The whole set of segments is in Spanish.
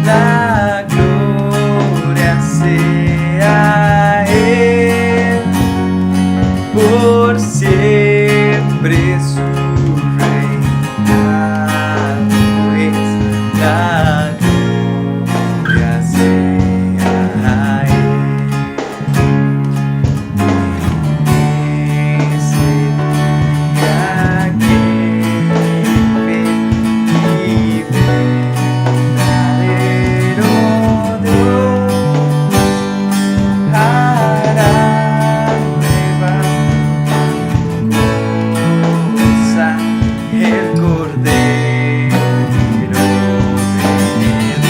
la gloria sea a Él, por siempre su reinado es. La gloria sea a Él. Ese día que verdadero Dios hará nueva cosa, el Cordero de Dios,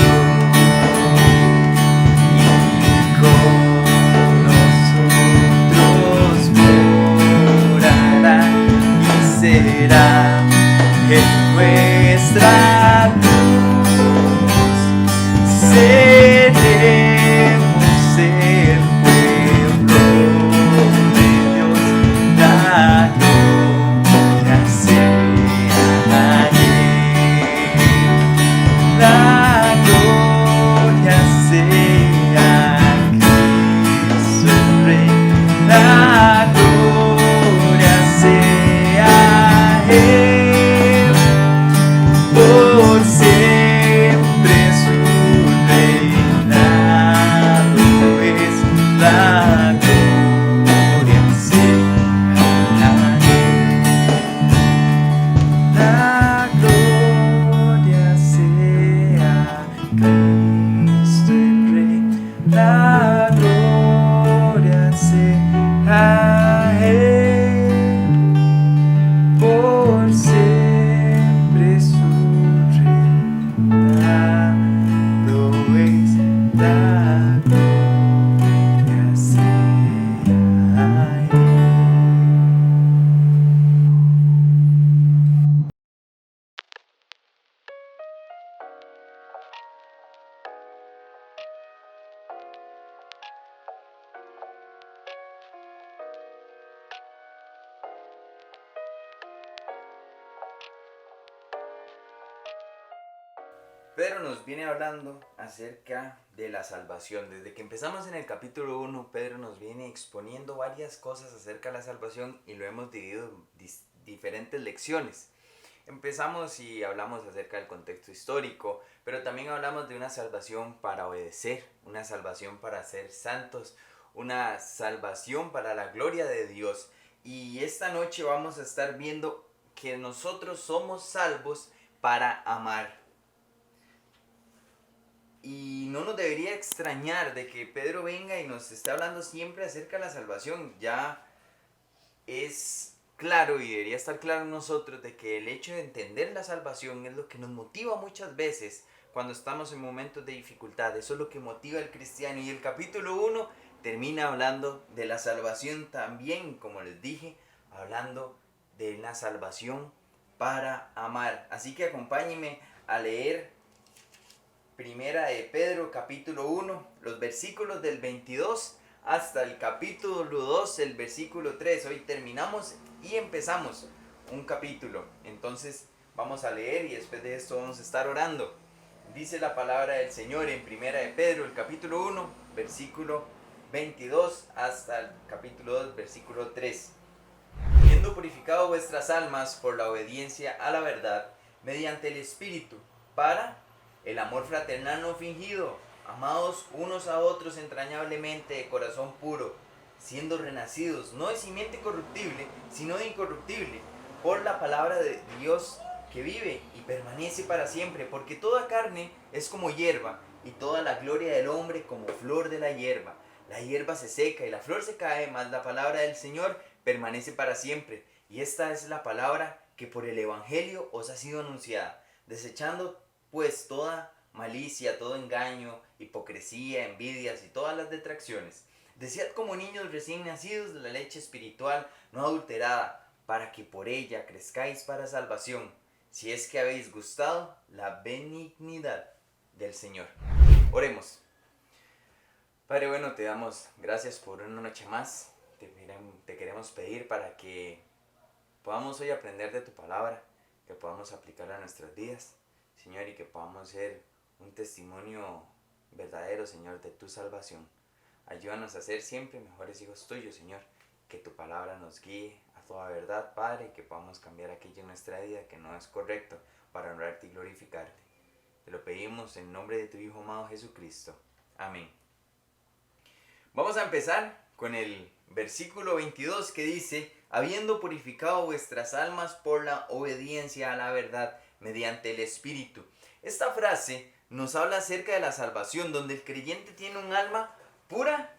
y con nosotros morará y será en nuestra luz. Seremos el pueblo de Dios. La gloria sea a Él. La gloria sea a Cristo el Rey. La gloria sea a Él, por siempre su reinado es. La gloria sea a Él. La gloria sea a Cristo el Rey. La gloria sea a Él, por siempre su reinado es. La gloria sea a Él. Pedro nos viene hablando acerca de la salvación. Desde que empezamos en el capítulo 1, Pedro nos viene exponiendo varias cosas acerca de la salvación y lo hemos dividido en diferentes lecciones. Empezamos y hablamos acerca del contexto histórico, pero también hablamos de una salvación para obedecer, una salvación para ser santos, una salvación para la gloria de Dios. Y esta noche vamos a estar viendo que nosotros somos salvos para amar. Y no nos debería extrañar de que Pedro venga y nos esté hablando siempre acerca de la salvación. Ya es claro y debería estar claro en nosotros de que el hecho de entender la salvación es lo que nos motiva muchas veces cuando estamos en momentos de dificultad. Eso es lo que motiva al cristiano. Y el capítulo 1 termina hablando de la salvación también, como les dije, hablando de la salvación para amar. Así que acompáñenme a leer Primera de Pedro, capítulo 1, los versículos del 22 hasta el capítulo 2, el versículo 3. Hoy terminamos y empezamos un capítulo. Entonces vamos a leer y después de esto vamos a estar orando. Dice la palabra del Señor en Primera de Pedro, el capítulo 1, versículo 22 hasta el capítulo 2, versículo 3. Habiendo purificado vuestras almas por la obediencia a la verdad, mediante el Espíritu, para el amor fraternal no fingido, amados unos a otros entrañablemente de corazón puro, siendo renacidos no de simiente corruptible, sino de incorruptible, por la palabra de Dios que vive y permanece para siempre, porque toda carne es como hierba, y toda la gloria del hombre como flor de la hierba. La hierba se seca y la flor se cae, mas la palabra del Señor permanece para siempre. Y esta es la palabra que por el Evangelio os ha sido anunciada, desechando pues toda malicia, todo engaño, hipocresía, envidias y todas las detracciones. Desead como niños recién nacidos de la leche espiritual no adulterada, para que por ella crezcáis para salvación, si es que habéis gustado la benignidad del Señor. Oremos. Padre bueno, te damos gracias por una noche más. Te queremos pedir para que podamos hoy aprender de tu palabra, que podamos aplicarla a nuestras vidas, Señor, y que podamos ser un testimonio verdadero, Señor, de tu salvación. Ayúdanos a ser siempre mejores hijos tuyos, Señor. Que tu palabra nos guíe a toda verdad, Padre, y que podamos cambiar aquello en nuestra vida que no es correcto para honrarte y glorificarte. Te lo pedimos en nombre de tu Hijo amado Jesucristo. Amén. Vamos a empezar con el versículo 22 que dice: habiendo purificado vuestras almas por la obediencia a la verdad mediante el Espíritu. Esta frase nos habla acerca de la salvación, donde el creyente tiene un alma pura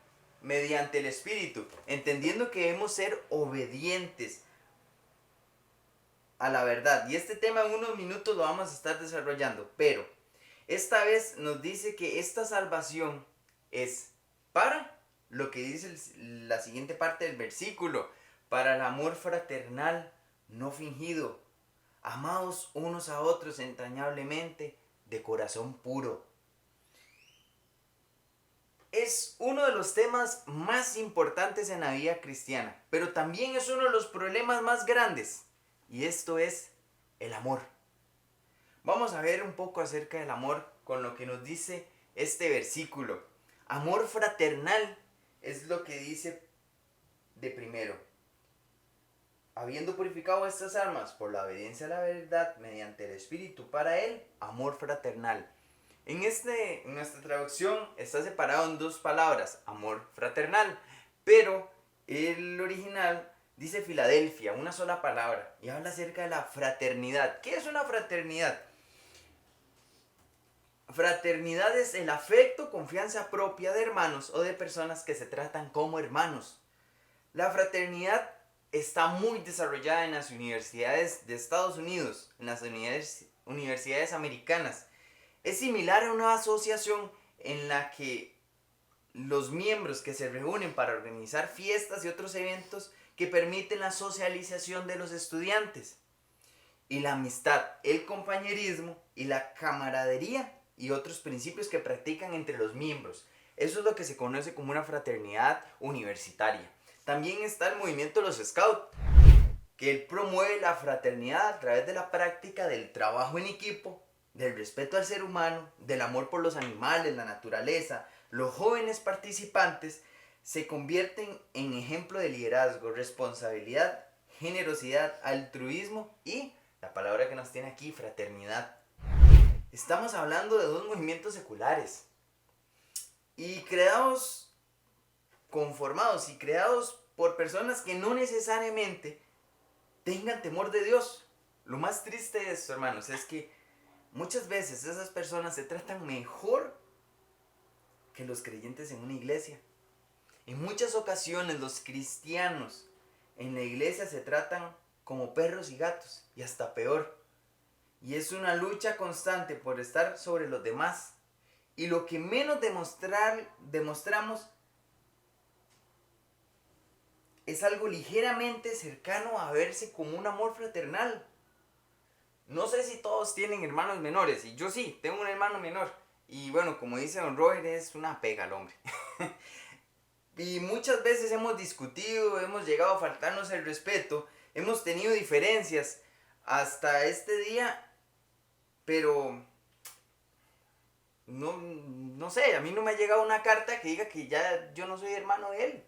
mediante el Espíritu, entendiendo que debemos ser obedientes a la verdad. Y este tema en unos minutos lo vamos a estar desarrollando, pero esta vez nos dice que esta salvación es para lo que dice la siguiente parte del versículo: para el amor fraternal no fingido, amados unos a otros entrañablemente, de corazón puro. Es uno de los temas más importantes en la vida cristiana, pero también es uno de los problemas más grandes, y esto es el amor. Vamos a ver un poco acerca del amor con lo que nos dice este versículo. Amor fraternal es lo que dice de primero: habiendo purificado vuestras almas por la obediencia a la verdad mediante el Espíritu, para el amor fraternal. En nuestra traducción está separado en dos palabras: amor fraternal, pero el original dice Filadelfia, una sola palabra, y habla acerca de la fraternidad. ¿Qué es una fraternidad? Fraternidad es el afecto, confianza propia de hermanos o de personas que se tratan como hermanos. La fraternidad está muy desarrollada en las universidades de Estados Unidos, en las universidades americanas. Es similar a una asociación en la que los miembros que se reúnen para organizar fiestas y otros eventos que permiten la socialización de los estudiantes. Y la amistad, el compañerismo y la camaradería y otros principios que practican entre los miembros. Eso es lo que se conoce como una fraternidad universitaria. También está el movimiento de los Scouts, que él promueve la fraternidad a través de la práctica del trabajo en equipo, del respeto al ser humano, del amor por los animales, la naturaleza. Los jóvenes participantes se convierten en ejemplo de liderazgo, responsabilidad, generosidad, altruismo y la palabra que nos tiene aquí, fraternidad. Estamos hablando de dos movimientos seculares y conformados y creados por personas que no necesariamente tengan temor de Dios. Lo más triste de esto, hermanos, es que muchas veces esas personas se tratan mejor que los creyentes en una iglesia. En muchas ocasiones los cristianos en la iglesia se tratan como perros y gatos, y hasta peor. Y es una lucha constante por estar sobre los demás. Y lo que menos demostramos es algo ligeramente cercano a verse como un amor fraternal. No sé si todos tienen hermanos menores, y yo sí, tengo un hermano menor. Y bueno, como dice don Robert, es una pega el hombre. Y muchas veces hemos discutido, hemos llegado a faltarnos el respeto, hemos tenido diferencias hasta este día, pero no sé, a mí no me ha llegado una carta que diga que ya yo no soy hermano de él.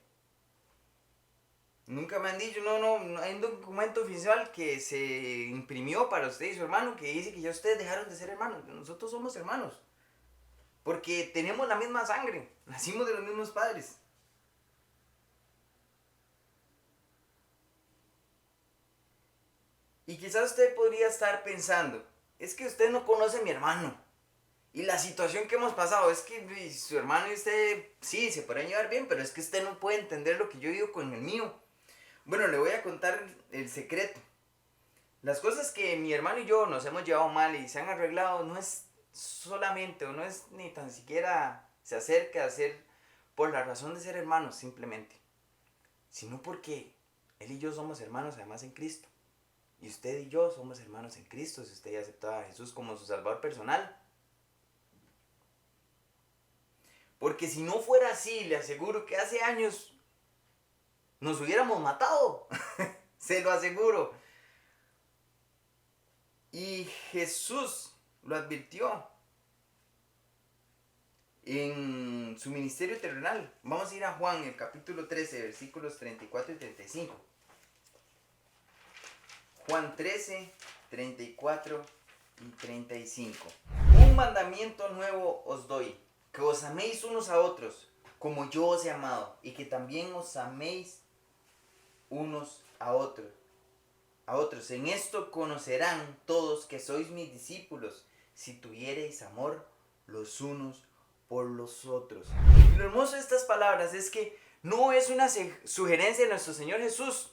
Nunca me han dicho, no hay un documento oficial que se imprimió para usted y su hermano que dice que ya ustedes dejaron de ser hermanos. Nosotros somos hermanos, porque tenemos la misma sangre, nacimos de los mismos padres. Y quizás usted podría estar pensando: es que usted no conoce a mi hermano. Y la situación que hemos pasado es que su hermano y usted, sí, se pueden llevar bien, pero es que usted no puede entender lo que yo digo con el mío. Bueno, le voy a contar el secreto. Las cosas que mi hermano y yo nos hemos llevado mal y se han arreglado no es solamente, o no es ni tan siquiera se acerca a ser por la razón de ser hermanos simplemente, sino porque él y yo somos hermanos además en Cristo. Y usted y yo somos hermanos en Cristo si usted ya aceptaba a Jesús como su Salvador personal. Porque si no fuera así, le aseguro que hace años nos hubiéramos matado. Se lo aseguro. Y Jesús lo advirtió. en su ministerio terrenal. Vamos a ir a Juan, el capítulo 13, versículos 34 y 35. Juan 13, 34 y 35. Un mandamiento nuevo os doy, que os améis unos a otros, como yo os he amado, y que también os améis unos a otros. En esto conocerán todos que sois mis discípulos, si tuviereis amor los unos por los otros. Y lo hermoso de estas palabras es que no es una sugerencia de nuestro Señor Jesús.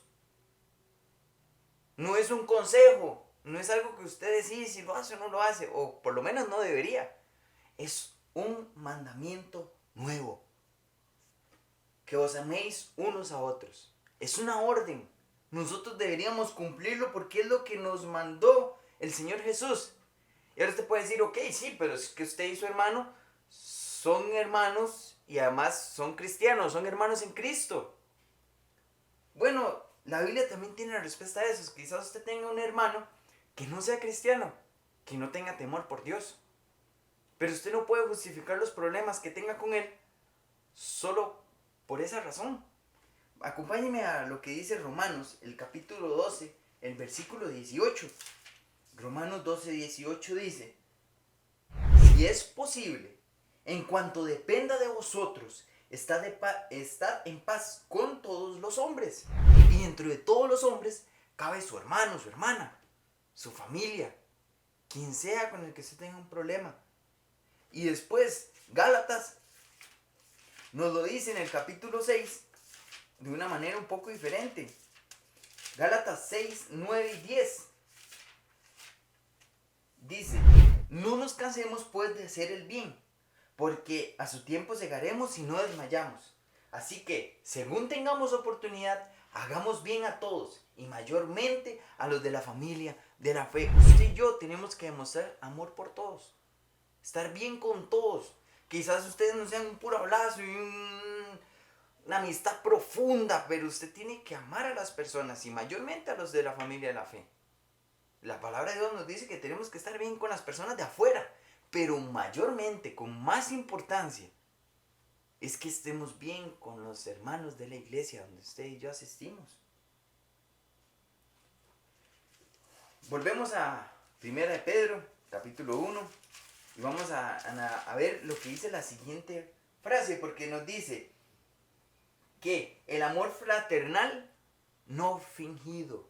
No es un consejo. No es algo que usted decide si lo hace o no lo hace. O por lo menos no debería. Es un mandamiento nuevo. Que os améis unos a otros. Es una orden. Nosotros deberíamos cumplirlo porque es lo que nos mandó el Señor Jesús. Y ahora usted puede decir, ok, sí, pero es que usted y su hermano son hermanos y además son cristianos, son hermanos en Cristo. Bueno, la Biblia también tiene la respuesta a eso. Quizás usted tenga un hermano que no sea cristiano, que no tenga temor por Dios. Pero usted no puede justificar los problemas que tenga con él solo por esa razón. Acompáñeme a lo que dice Romanos, el capítulo 12, el versículo 18. Romanos 12, 18 dice: si es posible, en cuanto dependa de vosotros, estad en paz con todos los hombres. Y dentro de todos los hombres cabe su hermano, su hermana, su familia, quien sea con el que se tenga un problema. Y después, Gálatas nos lo dice en el capítulo 6 de una manera un poco diferente. Gálatas 6, 9 y 10. Dice: no nos cansemos pues de hacer el bien, porque a su tiempo segaremos y no desmayamos. Así que, según tengamos oportunidad, hagamos bien a todos, y mayormente a los de la familia de la fe. Usted y yo tenemos que demostrar amor por todos, estar bien con todos. Quizás ustedes no sean un puro abrazo y una amistad profunda, pero usted tiene que amar a las personas, y mayormente a los de la familia de la fe. La palabra de Dios nos dice que tenemos que estar bien con las personas de afuera, pero mayormente, con más importancia, es que estemos bien con los hermanos de la iglesia donde usted y yo asistimos. Volvemos a 1 de Pedro, capítulo 1, y vamos a ver lo que dice la siguiente frase, porque nos dice que el amor fraternal no fingido.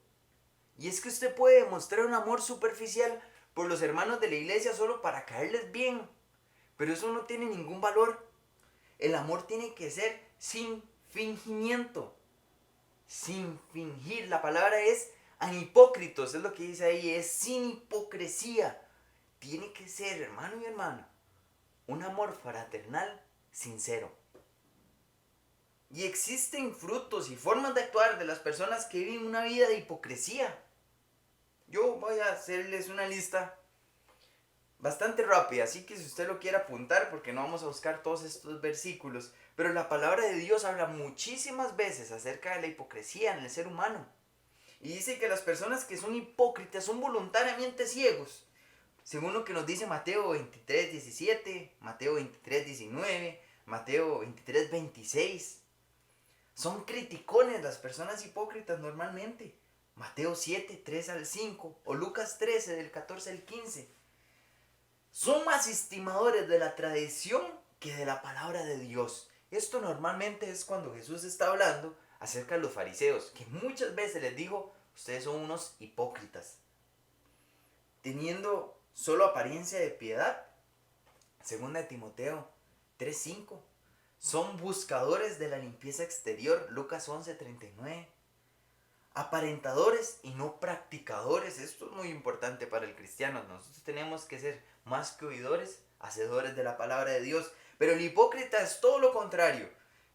Y es que usted puede demostrar un amor superficial por los hermanos de la iglesia solo para caerles bien, pero eso no tiene ningún valor. El amor tiene que ser sin fingimiento, sin fingir. La palabra es anhipócritos, es lo que dice ahí, es sin hipocresía. Tiene que ser, hermano y hermana, un amor fraternal sincero. Y existen frutos y formas de actuar de las personas que viven una vida de hipocresía. Yo voy a hacerles una lista bastante rápida, así que si usted lo quiere apuntar, porque no vamos a buscar todos estos versículos, pero la palabra de Dios habla muchísimas veces acerca de la hipocresía en el ser humano. Y dice que las personas que son hipócritas son voluntariamente ciegos, según lo que nos dice Mateo 23, 17, Mateo 23, 19, Mateo 23, 26. Son criticones las personas hipócritas normalmente. Mateo 7, 3 al 5 o Lucas 13, del 14 al 15. Son más estimadores de la tradición que de la palabra de Dios. Esto normalmente es cuando Jesús está hablando acerca de los fariseos, que muchas veces les dijo: ustedes son unos hipócritas, teniendo solo apariencia de piedad. Segunda de Timoteo 3, 5. Son buscadores de la limpieza exterior. Lucas 11, 39. Aparentadores y no practicadores. Esto es muy importante para el cristiano. Nosotros tenemos que ser más que oidores, hacedores de la palabra de Dios. Pero el hipócrita es todo lo contrario.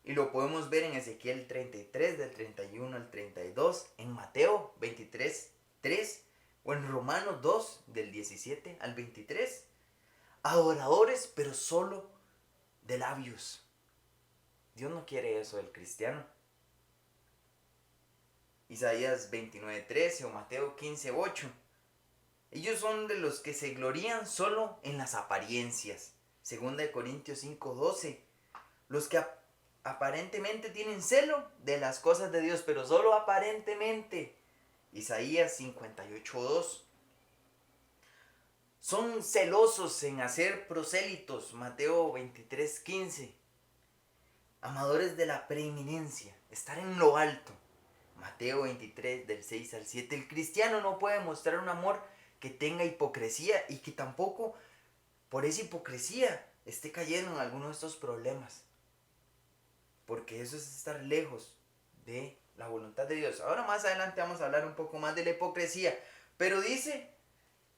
Y lo podemos ver en Ezequiel 33, del 31 al 32. En Mateo 23, 3. O en Romanos 2, del 17 al 23. Adoradores, pero solo de labios. Dios no quiere eso del cristiano. Isaías 29:13 o Mateo 15:8. Ellos son de los que se glorían solo en las apariencias. Segunda de Corintios 5:12. Los que aparentemente tienen celo de las cosas de Dios, pero solo aparentemente. Isaías 58:2. Son celosos en hacer prosélitos. Mateo 23:15. Amadores de la preeminencia, estar en lo alto. Mateo 23, del 6 al 7. El cristiano no puede mostrar un amor que tenga hipocresía y que tampoco por esa hipocresía esté cayendo en alguno de estos problemas. Porque eso es estar lejos de la voluntad de Dios. Ahora más adelante vamos a hablar un poco más de la hipocresía. Pero dice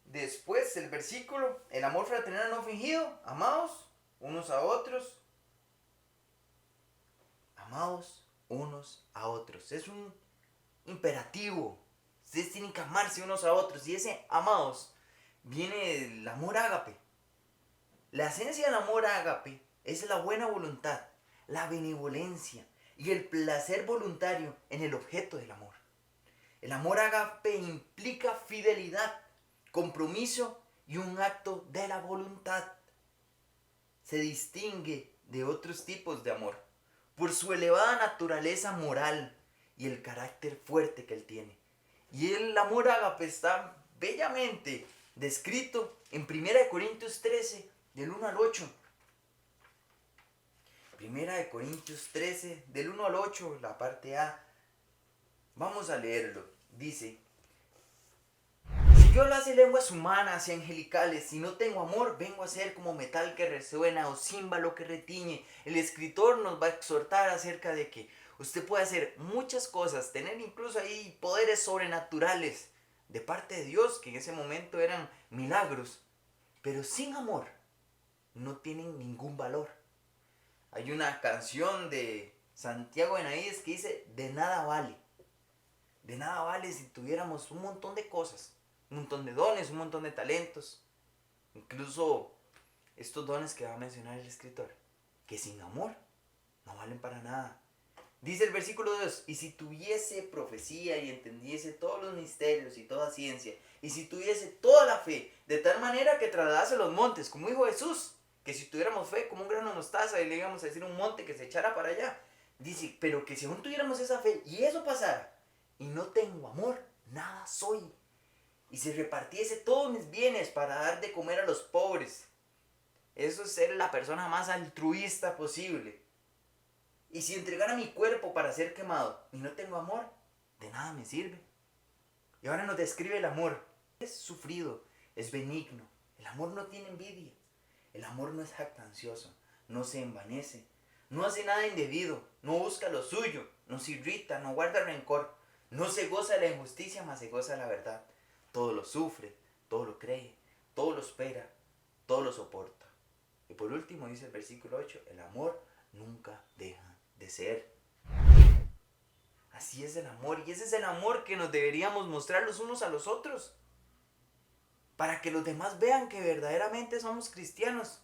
después el versículo, el amor fraternal no fingido, amados unos a otros. Amados unos a otros. Es un imperativo. Ustedes tienen que amarse unos a otros. Y ese amados viene del amor ágape. La esencia del amor ágape es la buena voluntad, la benevolencia y el placer voluntario en el objeto del amor. El amor ágape implica fidelidad, compromiso y un acto de la voluntad. Se distingue de otros tipos de amor por su elevada naturaleza moral y el carácter fuerte que él tiene. Y el amor ágape está bellamente descrito en 1 Corintios 13, del 1 al 8. 1 Corintios 13, del 1 al 8, la parte A. Vamos a leerlo. Dice: si yo hablase lenguas humanas y angelicales, si no tengo amor, vengo a ser como metal que resuena o címbalo que retiñe. El escritor nos va a exhortar acerca de que usted puede hacer muchas cosas, tener incluso ahí poderes sobrenaturales de parte de Dios, que en ese momento eran milagros, pero sin amor no tienen ningún valor. Hay una canción de Santiago Benavides que dice: de nada vale. De nada vale si tuviéramos un montón de cosas, un montón de dones, un montón de talentos, incluso estos dones que va a mencionar el escritor, que sin amor no valen para nada. Dice el versículo 2: y si tuviese profecía y entendiese todos los misterios y toda ciencia, y si tuviese toda la fe, de tal manera que trasladase los montes, como dijo Jesús, que si tuviéramos fe como un grano de mostaza y le íbamos a decir un monte que se echara para allá. Dice, pero que si aún tuviéramos esa fe y eso pasara, y no tengo amor, nada soy. Y si repartiese todos mis bienes para dar de comer a los pobres, eso es ser la persona más altruista posible. Y si entregara mi cuerpo para ser quemado y no tengo amor, de nada me sirve. Y ahora nos describe el amor. Es sufrido, es benigno. El amor no tiene envidia. El amor no es jactancioso, no se envanece, no hace nada indebido, no busca lo suyo, no se irrita, no guarda rencor, no se goza de la injusticia, mas se goza de la verdad. Todo lo sufre, todo lo cree, todo lo espera, todo lo soporta. Y por último dice el versículo 8, el amor nunca deja de ser. Así es el amor, y ese es el amor que nos deberíamos mostrar los unos a los otros, para que los demás vean que verdaderamente somos cristianos.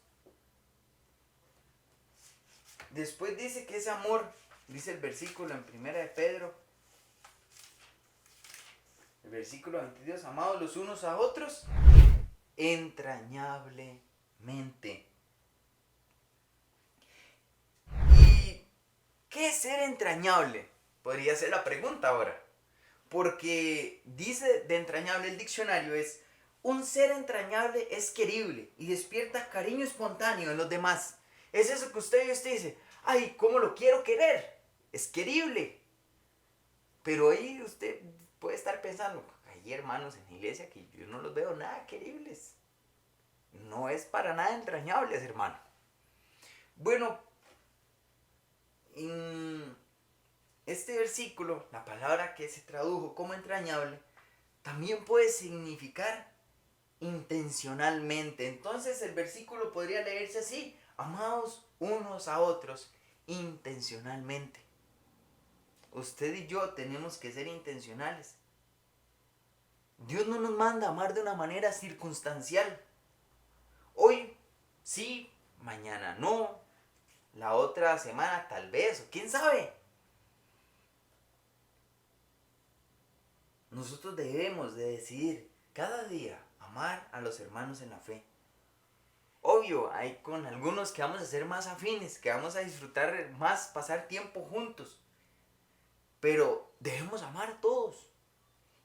Después dice que ese amor, dice el versículo en 1 de Pedro, el versículo 22, amados los unos a otros, entrañablemente. ¿Y qué es ser entrañable? Podría ser la pregunta ahora. Porque dice de entrañable el diccionario es: un ser entrañable es querible y despierta cariño espontáneo en los demás. Es eso que usted dice: ay, ¿cómo lo quiero querer? Es querible. Pero ahí usted puede estar pensando: hay hermanos en la iglesia que yo no los veo nada queribles. No es para nada entrañables, hermano. Bueno, en este versículo, la palabra que se tradujo como entrañable, también puede significar intencionalmente. Entonces el versículo podría leerse así: amados unos a otros intencionalmente. Usted y yo tenemos que ser intencionales. Dios no nos manda a amar de una manera circunstancial. Hoy sí, mañana no, la otra semana tal vez, o quién sabe. Nosotros debemos de decidir cada día amar a los hermanos en la fe. Obvio, obvio, hay con algunos que vamos a ser más afines, que vamos a disfrutar más, pasar tiempo juntos. Pero debemos amar a todos.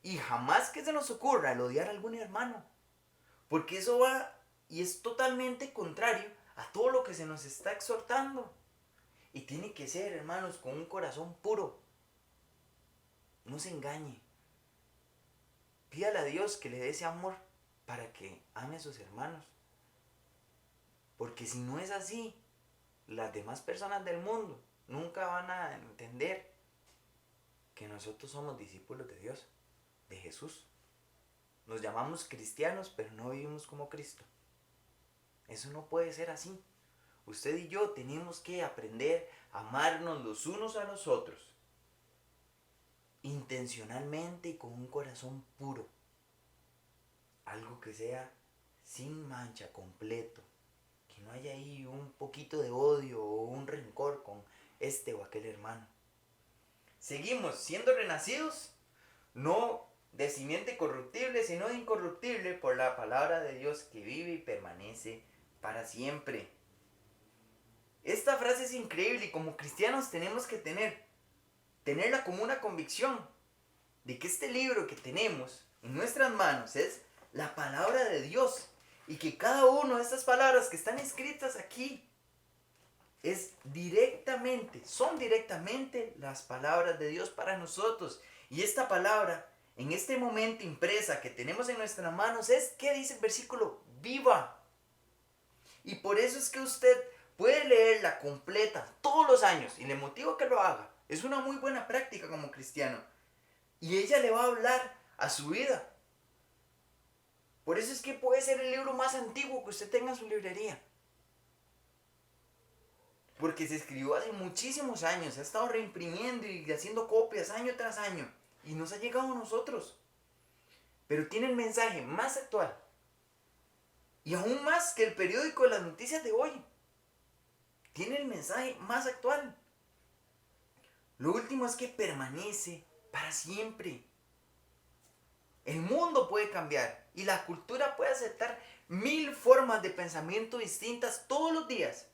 Y jamás que se nos ocurra el odiar a algún hermano. Porque eso va y es totalmente contrario a todo lo que se nos está exhortando. Y tiene que ser, hermanos, con un corazón puro. No se engañe. Pídale a Dios que le dé ese amor para que ame a sus hermanos. Porque si no es así, las demás personas del mundo nunca van a entender que nosotros somos discípulos de Dios, de Jesús. Nos llamamos cristianos, pero no vivimos como Cristo. Eso no puede ser así. Usted y yo tenemos que aprender a amarnos los unos a los otros, intencionalmente y con un corazón puro. Algo que sea sin mancha, completo. Que no haya ahí un poquito de odio o un rencor con este o aquel hermano. Seguimos siendo renacidos, no de simiente corruptible, sino de incorruptible por la palabra de Dios que vive y permanece para siempre. Esta frase es increíble y como cristianos tenemos que tenerla como una convicción de que este libro que tenemos en nuestras manos es la palabra de Dios y que cada una de estas palabras que están escritas aquí son directamente las palabras de Dios para nosotros. Y esta palabra, en este momento impresa que tenemos en nuestras manos, ¿qué dice el versículo? Viva. Y por eso es que usted puede leerla completa todos los años y le motivo a que lo haga. Es una muy buena práctica como cristiano. Y ella le va a hablar a su vida. Por eso es que puede ser el libro más antiguo que usted tenga en su librería. Porque se escribió hace muchísimos años, se ha estado reimprimiendo y haciendo copias año tras año. Y nos ha llegado a nosotros. Pero tiene el mensaje más actual. Y aún más que el periódico de las noticias de hoy. Tiene el mensaje más actual. Lo último es que permanece para siempre. El mundo puede cambiar y la cultura puede aceptar 1000 formas de pensamiento distintas todos los días.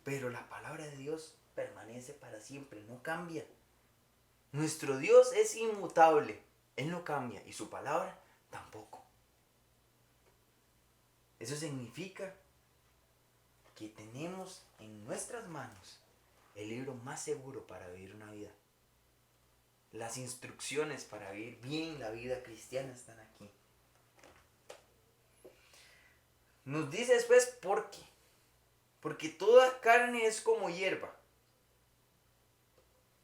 Pero la palabra de Dios permanece para siempre, no cambia. Nuestro Dios es inmutable, Él no cambia y su palabra tampoco. Eso significa que tenemos en nuestras manos el libro más seguro para vivir una vida. Las instrucciones para vivir bien la vida cristiana están aquí. Nos dice después por qué. Porque toda carne es como hierba.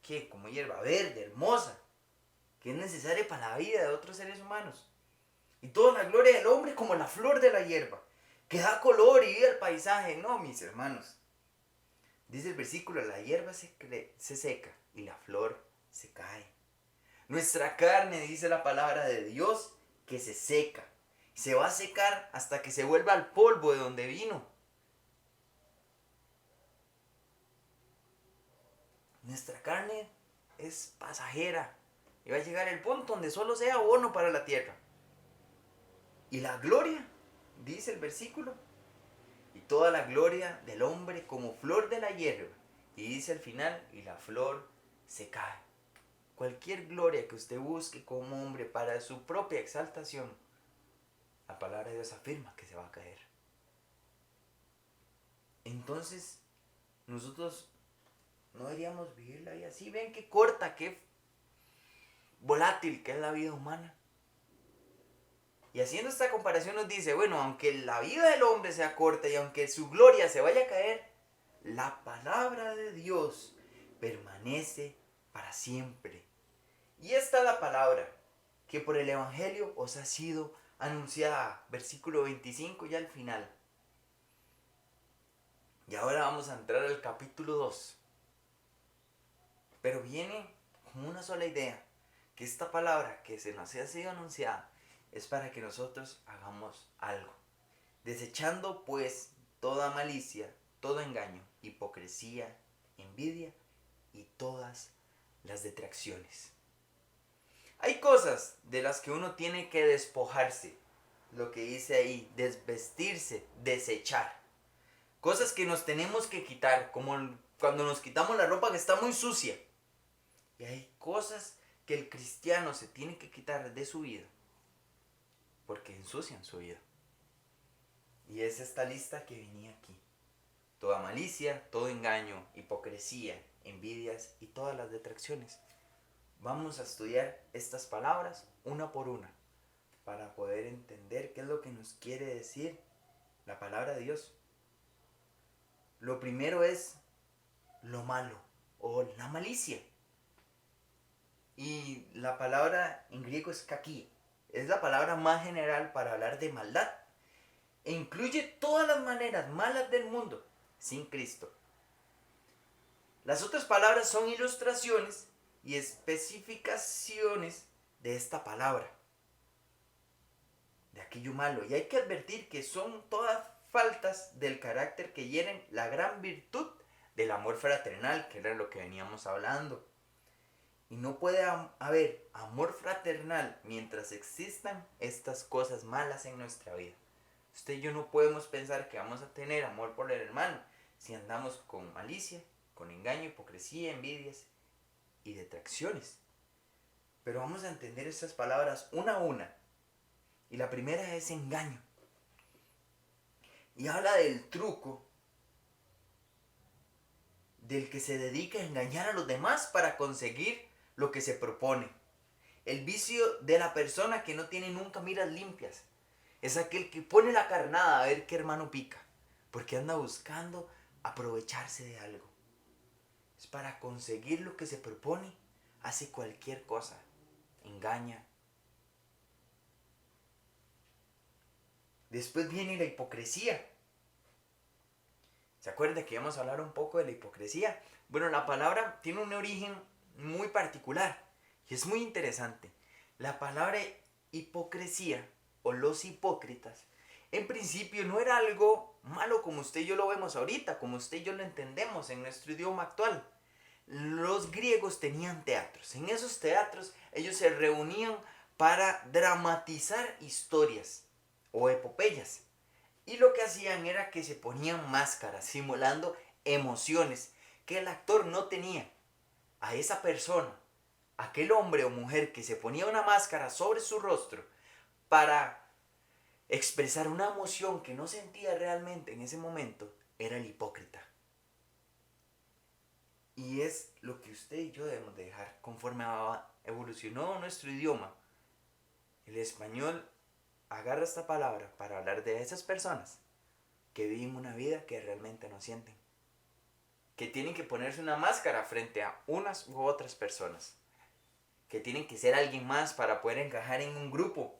¿Qué? Como hierba verde, hermosa, que es necesaria para la vida de otros seres humanos. Y toda la gloria del hombre como la flor de la hierba, que da color y vida al paisaje. No, mis hermanos. Dice el versículo, la hierba se seca y la flor se cae. Nuestra carne, dice la palabra de Dios, que se seca. Se va a secar hasta que se vuelva al polvo de donde vino. Nuestra carne es pasajera y va a llegar el punto donde solo sea abono para la tierra. Y la gloria, dice el versículo, y toda la gloria del hombre como flor de la hierba. Y dice al final, y la flor se cae. Cualquier gloria que usted busque como hombre para su propia exaltación, la palabra de Dios afirma que se va a caer. Entonces, nosotros no deberíamos vivir la vida así. Ven qué corta, qué volátil que es la vida humana. Y haciendo esta comparación nos dice, bueno, aunque la vida del hombre sea corta y aunque su gloria se vaya a caer, la palabra de Dios permanece para siempre. Y esta es la palabra que por el Evangelio os ha sido anunciada. Versículo 25 ya al final. Y ahora vamos a entrar al capítulo 2. Pero viene con una sola idea. Que esta palabra que se nos ha sido anunciada es para que nosotros hagamos algo. Desechando pues toda malicia, todo engaño, hipocresía, envidia y todas las detracciones. Hay cosas de las que uno tiene que despojarse. lo que dice ahí, desvestirse, desechar. Cosas que nos tenemos que quitar, como cuando nos quitamos la ropa que está muy sucia. Y hay cosas que el cristiano se tiene que quitar de su vida, porque ensucian su vida. Y es esta lista que venía aquí. Toda malicia, todo engaño, hipocresía, envidias y todas las detracciones. Vamos a estudiar estas palabras una por una para poder entender qué es lo que nos quiere decir la palabra de Dios. Lo primero es lo malo o la malicia. Y la palabra en griego es kakí. Es la palabra más general para hablar de maldad. E incluye todas las maneras malas del mundo sin Cristo. Las otras palabras son ilustraciones y especificaciones de esta palabra, de aquello malo. Y hay que advertir que son todas faltas del carácter que hieren la gran virtud del amor fraternal, que era lo que veníamos hablando. Y no puede haber amor fraternal mientras existan estas cosas malas en nuestra vida. Usted y yo no podemos pensar que vamos a tener amor por el hermano si andamos con malicia, con engaño, hipocresía, envidias y detracciones. Pero vamos a entender estas palabras una a una. Y la primera es engaño. Y habla del truco del que se dedica a engañar a los demás para conseguir lo que se propone. El vicio de la persona que no tiene nunca miras limpias es aquel que pone la carnada a ver qué hermano pica, porque anda buscando aprovecharse de algo. Es para conseguir lo que se propone, hace cualquier cosa, engaña. Después viene la hipocresía. ¿Se acuerda que íbamos a hablar un poco de la hipocresía? Bueno, la palabra tiene un origen muy particular y es muy interesante. La palabra hipocresía o los hipócritas en principio no era algo malo como usted y yo lo vemos ahorita, como usted y yo lo entendemos en nuestro idioma actual. Los griegos tenían teatros. En esos teatros ellos se reunían para dramatizar historias o epopeyas. Y lo que hacían era que se ponían máscaras, simulando emociones que el actor no tenía. A esa persona, aquel hombre o mujer que se ponía una máscara sobre su rostro para expresar una emoción que no sentía realmente en ese momento, era el hipócrita. Y es lo que usted y yo debemos de dejar. Conforme evolucionó nuestro idioma, el español agarra esta palabra para hablar de esas personas que viven una vida que realmente no sienten, que tienen que ponerse una máscara frente a unas u otras personas, que tienen que ser alguien más para poder encajar en un grupo.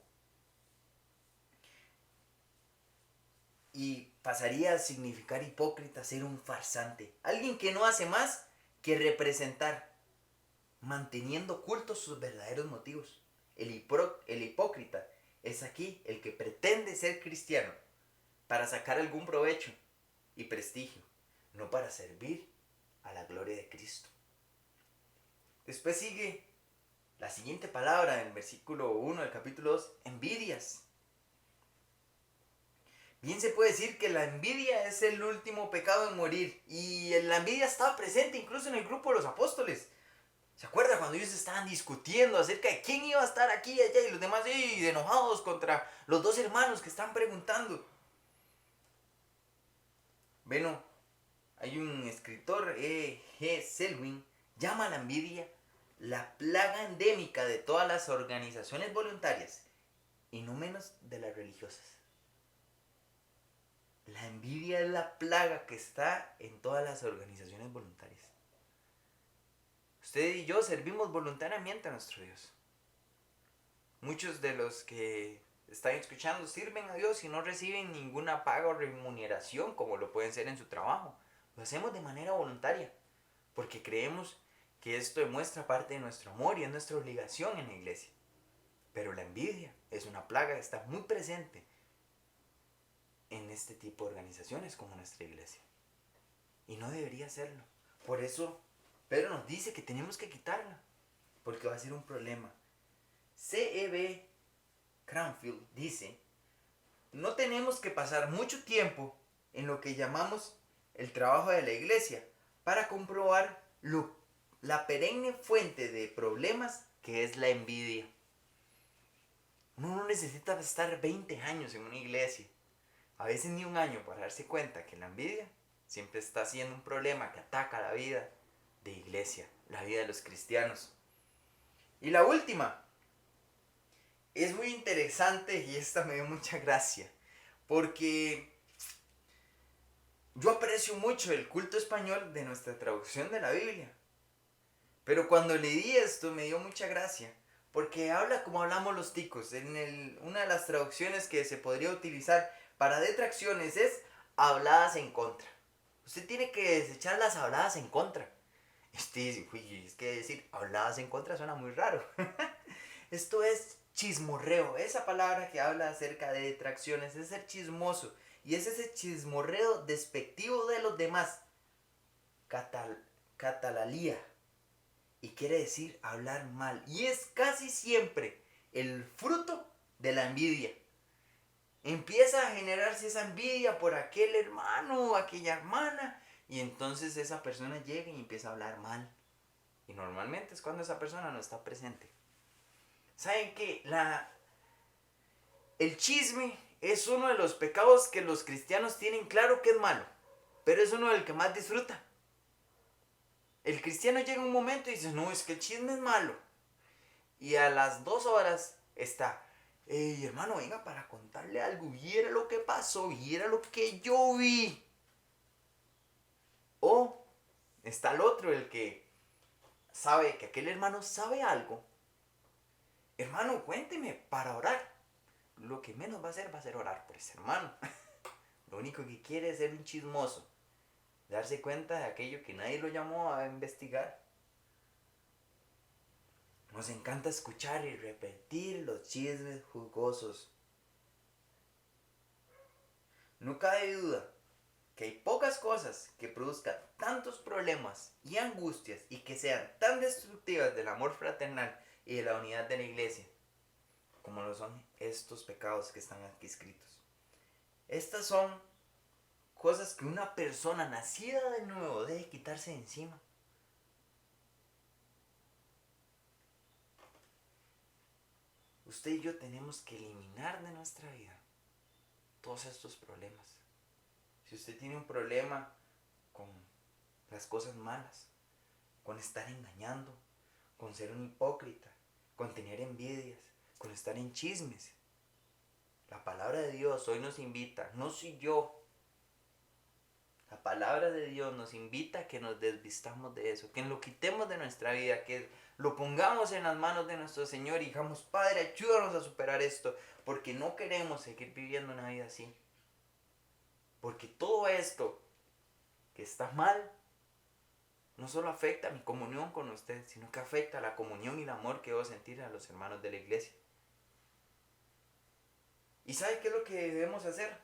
Y pasaría a significar hipócrita ser un farsante, alguien que no hace más que representar, manteniendo ocultos sus verdaderos motivos. El hipócrita es aquí el que pretende ser cristiano para sacar algún provecho y prestigio, no para servir a la gloria de Cristo. Después sigue la siguiente palabra en el versículo 1 del capítulo 2, envidias. Bien se puede decir que la envidia es el último pecado en morir. Y la envidia estaba presente incluso en el grupo de los apóstoles. ¿Se acuerda cuando ellos estaban discutiendo acerca de quién iba a estar aquí y allá? Y los demás enojados contra los dos hermanos que están preguntando. Bueno, hay un escritor, G. Selwyn, llama a la envidia la plaga endémica de todas las organizaciones voluntarias y no menos de las religiosas. La envidia es la plaga que está en todas las organizaciones voluntarias. Usted y yo servimos voluntariamente a nuestro Dios. Muchos de los que están escuchando sirven a Dios y no reciben ninguna paga o remuneración como lo pueden ser en su trabajo. Lo hacemos de manera voluntaria porque creemos que esto demuestra parte de nuestro amor y es nuestra obligación en la iglesia. Pero la envidia es una plaga que está muy presente en este tipo de organizaciones como nuestra iglesia. Y no debería serlo. Por eso Pedro nos dice que tenemos que quitarla, porque va a ser un problema. C.E.B. Cranfield dice, no tenemos que pasar mucho tiempo en lo que llamamos el trabajo de la iglesia para comprobar la perenne fuente de problemas que es la envidia. Uno no necesita estar 20 años en una iglesia, a veces ni un año, para darse cuenta que la envidia siempre está siendo un problema que ataca la vida de iglesia, la vida de los cristianos. Y la última, es muy interesante y esta me dio mucha gracia, porque yo aprecio mucho el culto español de nuestra traducción de la Biblia. Pero cuando leí esto me dio mucha gracia, porque habla como hablamos los ticos. Una de las traducciones que se podría utilizar para detracciones es habladas en contra. Usted tiene que desechar las habladas en contra. Es que decir habladas en contra suena muy raro. Esto es chismorreo. Esa palabra que habla acerca de detracciones es ser chismoso. Y es ese chismorreo despectivo de los demás. Catalalía. Y quiere decir hablar mal. Y es casi siempre el fruto de la envidia. Empieza a generarse esa envidia por aquel hermano o aquella hermana. Y entonces esa persona llega y empieza a hablar mal. Y normalmente es cuando esa persona no está presente. ¿Saben qué? El chisme es uno de los pecados que los cristianos tienen claro que es malo. Pero es uno del que más disfruta. El cristiano llega un momento y dice, no, es que el chisme es malo. Y a las 2 horas está, hey hermano, venga para contarle algo, viera lo que pasó, viera lo que yo vi. O está el otro, el que sabe que aquel hermano sabe algo. Hermano, cuénteme para orar. Lo que menos va a hacer orar por ese hermano. Lo único que quiere es ser un chismoso. Darse cuenta de aquello que nadie lo llamó a investigar. Nos encanta escuchar y repetir los chismes jugosos. No cabe duda que hay pocas cosas que produzcan tantos problemas y angustias y que sean tan destructivas del amor fraternal y de la unidad de la iglesia como lo son estos pecados que están aquí escritos. Estas son cosas que una persona nacida de nuevo debe quitarse de encima. Usted y yo tenemos que eliminar de nuestra vida todos estos problemas. Si usted tiene un problema con las cosas malas, con estar engañando, con ser un hipócrita, con tener envidias, con estar en chismes, la palabra de Dios hoy nos invita, no soy yo, la palabra de Dios nos invita a que nos desvistamos de eso, que lo quitemos de nuestra vida, que lo pongamos en las manos de nuestro Señor y digamos, Padre, ayúdanos a superar esto, porque no queremos seguir viviendo una vida así. Porque todo esto que está mal no solo afecta a mi comunión con usted, sino que afecta a la comunión y el amor que debo sentir a los hermanos de la iglesia. ¿Y sabe qué es lo que debemos hacer?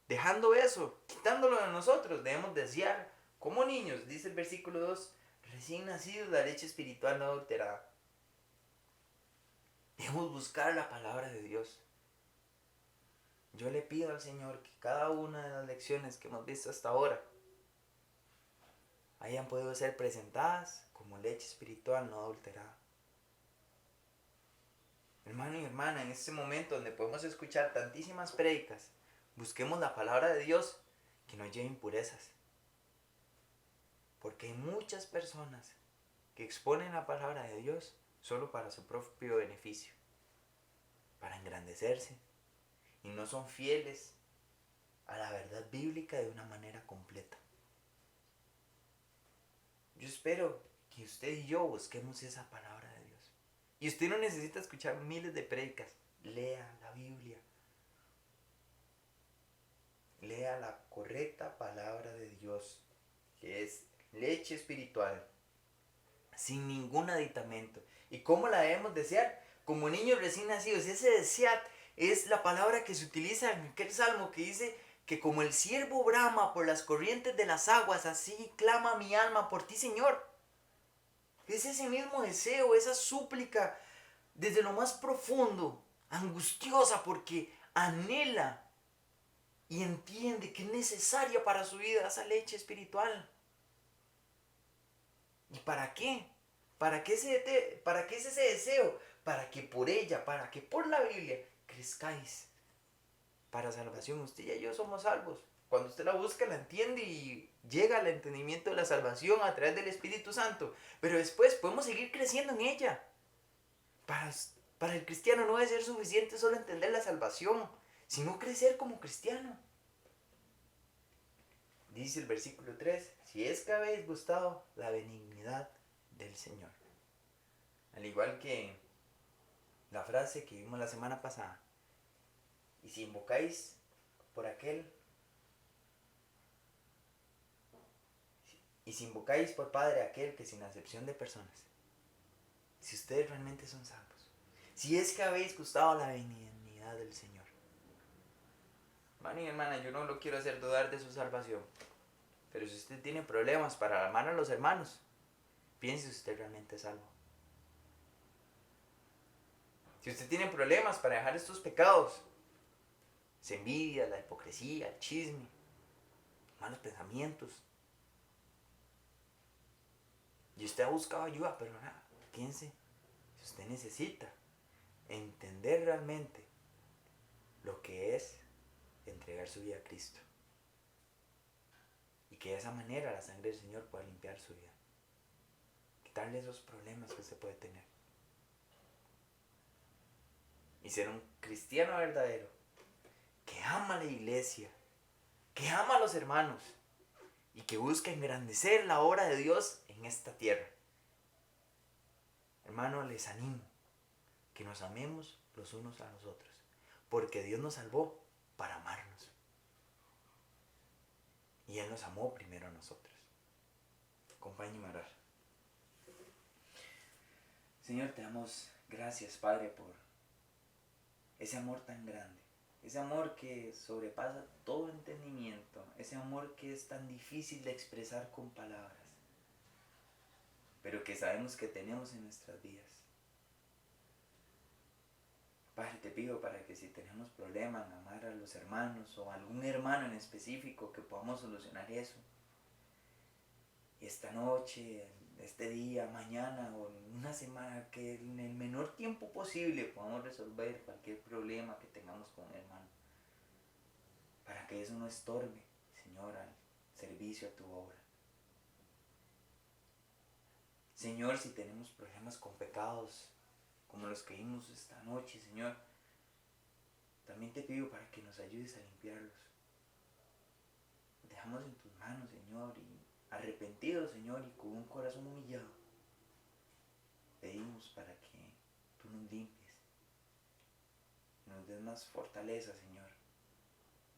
Dejando eso, quitándolo de nosotros, debemos desear como niños, dice el versículo 2, recién nacidos, la leche espiritual no adulterada. Debemos buscar la palabra de Dios. Yo le pido al Señor que cada una de las lecciones que hemos visto hasta ahora hayan podido ser presentadas como leche espiritual no adulterada. Hermano y hermana, en este momento donde podemos escuchar tantísimas prédicas, busquemos la palabra de Dios que no lleve impurezas. Porque hay muchas personas que exponen la palabra de Dios solo para su propio beneficio, para engrandecerse, y no son fieles a la verdad bíblica de una manera completa. Yo espero que usted y yo busquemos esa palabra de Dios. Y usted no necesita escuchar miles de prédicas. Lea la Biblia. Lea la correcta palabra de Dios, que es leche espiritual, sin ningún aditamento. ¿Y cómo la debemos desear? Como niños recién nacidos. Ese desear es la palabra que se utiliza en aquel salmo que dice que como el ciervo brama por las corrientes de las aguas, así clama mi alma por ti, Señor. Es ese mismo deseo, esa súplica desde lo más profundo, angustiosa, porque anhela y entiende que es necesaria para su vida esa leche espiritual. ¿Y para qué? ¿Para qué es ese deseo? Para que por ella, para que por la Biblia crezcáis para salvación. Usted y yo somos salvos. Cuando usted la busca, la entiende y llega al entendimiento de la salvación a través del Espíritu Santo. Pero después podemos seguir creciendo en ella. Para el cristiano no debe ser suficiente solo entender la salvación, sino crecer como cristiano. Dice el versículo 3, si es que habéis gustado la benignidad del Señor. Al igual que la frase que vimos la semana pasada. Y si invocáis por aquel, y si invocáis por Padre aquel que sin acepción de personas, si ustedes realmente son salvos, si es que habéis gustado la benignidad del Señor. Hermano y hermana, yo no lo quiero hacer dudar de su salvación, pero si usted tiene problemas para amar a los hermanos, piense si usted realmente es salvo. Si usted tiene problemas para dejar estos pecados, esa envidia, la hipocresía, el chisme, malos pensamientos, y usted ha buscado ayuda, pero nada, piense si usted necesita entender realmente lo que es entregar su vida a Cristo, y que de esa manera la sangre del Señor pueda limpiar su vida, quitarle esos problemas que usted puede tener, y ser un cristiano verdadero que ama a la iglesia, que ama a los hermanos y que busca engrandecer la obra de Dios en esta tierra. Hermano, les animo que nos amemos los unos a los otros, porque Dios nos salvó para amarnos. Y Él nos amó primero a nosotros. Acompáñenme a orar. Señor, te damos gracias, Padre, por ese amor tan grande. Ese amor que sobrepasa todo entendimiento. Ese amor que es tan difícil de expresar con palabras, pero que sabemos que tenemos en nuestras vidas. Padre, te pido para que si tenemos problemas en amar a los hermanos o a algún hermano en específico, que podamos solucionar eso. Y esta noche, este día, mañana o en una semana, que en el menor tiempo posible podamos resolver cualquier problema que tengamos con un hermano, para que eso no estorbe, Señor, al servicio a tu obra. Señor, si tenemos problemas con pecados como los que vimos esta noche, Señor, también te pido para que nos ayudes a limpiarlos. Dejamos en tus manos, Señor, y arrepentidos, Señor, y con un corazón humillado, pedimos para que tú nos limpies, nos des más fortaleza, Señor,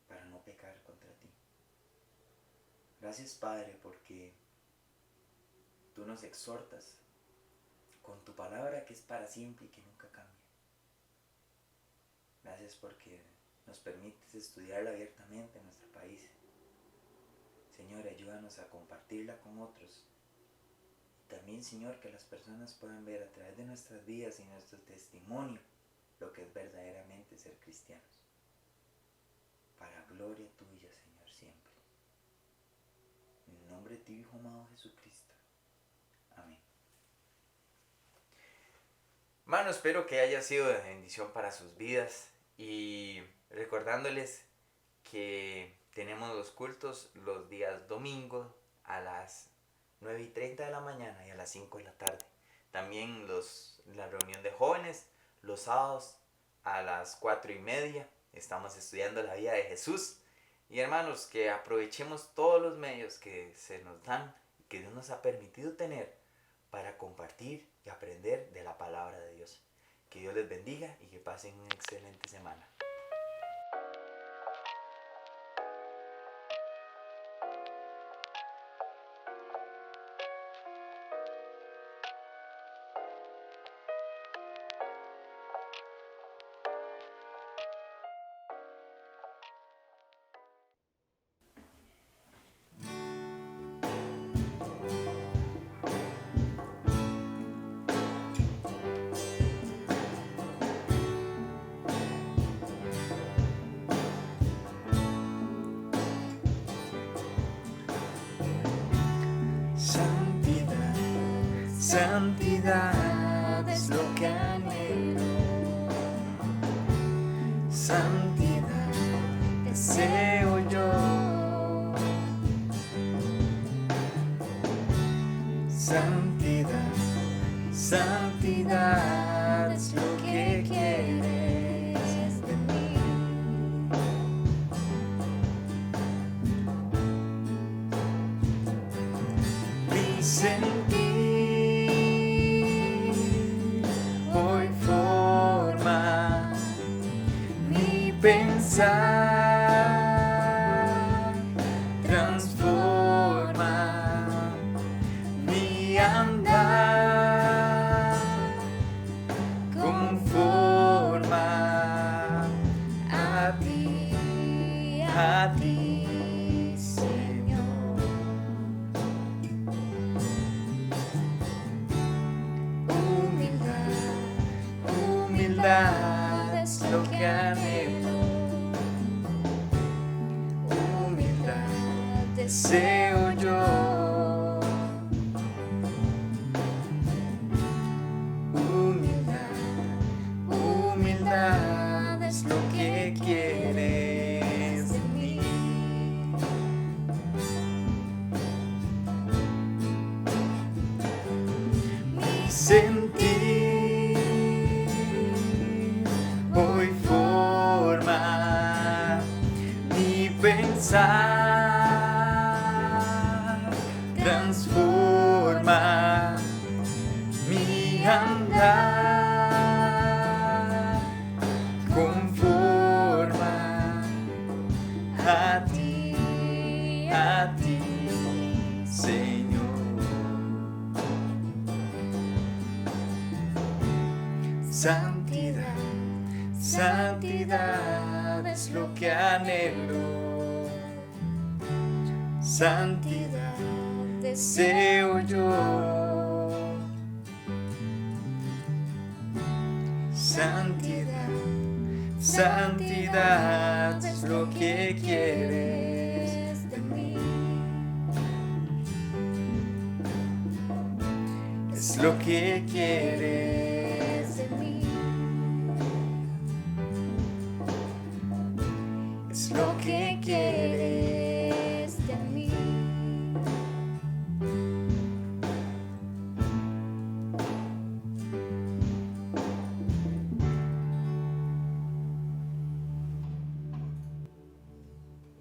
para no pecar contra ti. Gracias, Padre, porque tú nos exhortas con tu palabra que es para siempre y que nunca cambia. Gracias porque nos permites estudiarla abiertamente en nuestro país. Señor, ayúdanos a compartirla con otros. Y también, Señor, que las personas puedan ver a través de nuestras vidas y nuestro testimonio lo que es verdaderamente ser cristianos. Para gloria tuya, Señor, siempre. En el nombre de tu Hijo amado Jesucristo. Amén. Hermano, espero que haya sido de bendición para sus vidas, y recordándoles que tenemos los cultos los días domingos a las 9:30 de la mañana y a las 5 de la tarde. También la reunión de jóvenes los sábados a las 4:30. Estamos estudiando la vida de Jesús. Y hermanos, que aprovechemos todos los medios que se nos dan, que Dios nos ha permitido tener para compartir y aprender de la palabra de Dios. Que Dios les bendiga y que pasen una excelente semana. Santidad es lo que anhelo. Santidad deseo yo. Santidad, santidad es lo que quieres de mí. Mi sentir hoy forma mi pensar, transforma mi andar, conforma a ti, Señor. Humildad, humildad es lo que anhelo. Humildad deseo yo. Humildad es lo que quieres de mí. Mi sentir hoy forma mi pensar, transforma mi andar, conforma a ti, Señor. Santidad, santidad es lo que anhelo. Santidad deseo yo. Santidad, santidad es lo que quieres de mí. Es lo que quieres.